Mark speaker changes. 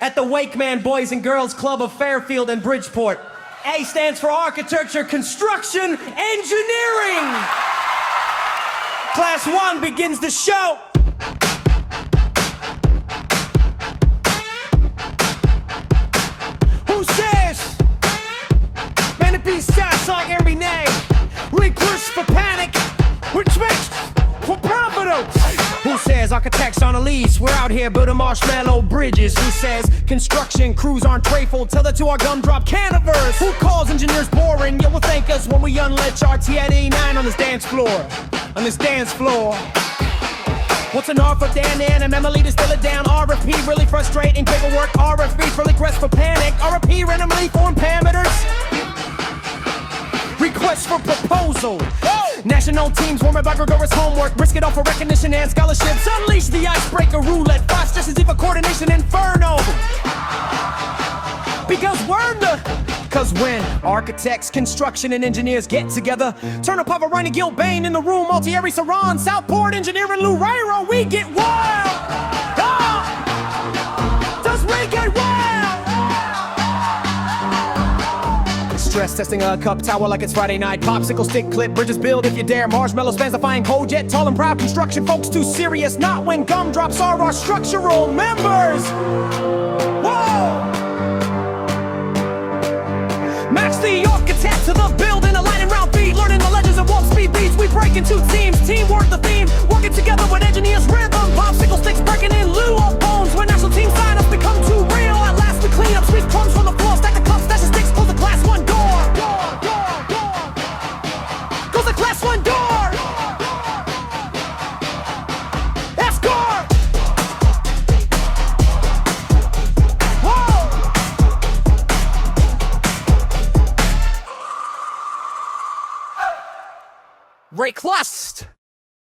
Speaker 1: at the Wakeman Boys and Girls Club of Fairfield and Bridgeport. A stands for Architecture, Construction, Engineering. Class 1 begins the show. Who says? Man, it be shots like every name. Request for panic. Respect for providence. Who says architects on a lease? We're out here building marshmallow bridges. Who says construction crews aren't grateful? Tell that to our gumdrop canivers. Who calls engineers boring? Yeah, will thank us when we unlatch our T-89 on this dance floor. On this dance floor. What's an R for Dan and Emily to still it down? RFP really frustrating paperwork. RFB for request for panic. RFP randomly form parameters. Request for proposal. Whoa! National teams warm up by rigorous homework. Risk it all for recognition and scholarships. Unleash the icebreaker roulette. Fast just as if a coordination inferno. Because we're Cause when architects, construction, and engineers get together, turn up Pavarini, Gilbane in the room, Altieri, Cerron, Southport Engineering, Loureiro, we get wild! Does we get wild? Stress testing a cup tower like it's Friday night. Popsicle stick clip, bridges build if you dare. Marshmallow spans defying code, yet tall and proud. Construction folks too serious, not when gumdrops are our structural members. Whoa! Match the architect to the building, aligning round feet, learning the legends of warp speed beats. We break into teams, teamwork the theme, working together with engineers rhythm. Popsicle sticks breaking in lieu of bones. When national team sign-ups become too real, at last we clean up, sweep crumbs from the floor, stack the cups, stash the sticks, close the class 1 door. Close the class 1 door. Escort. Reclust!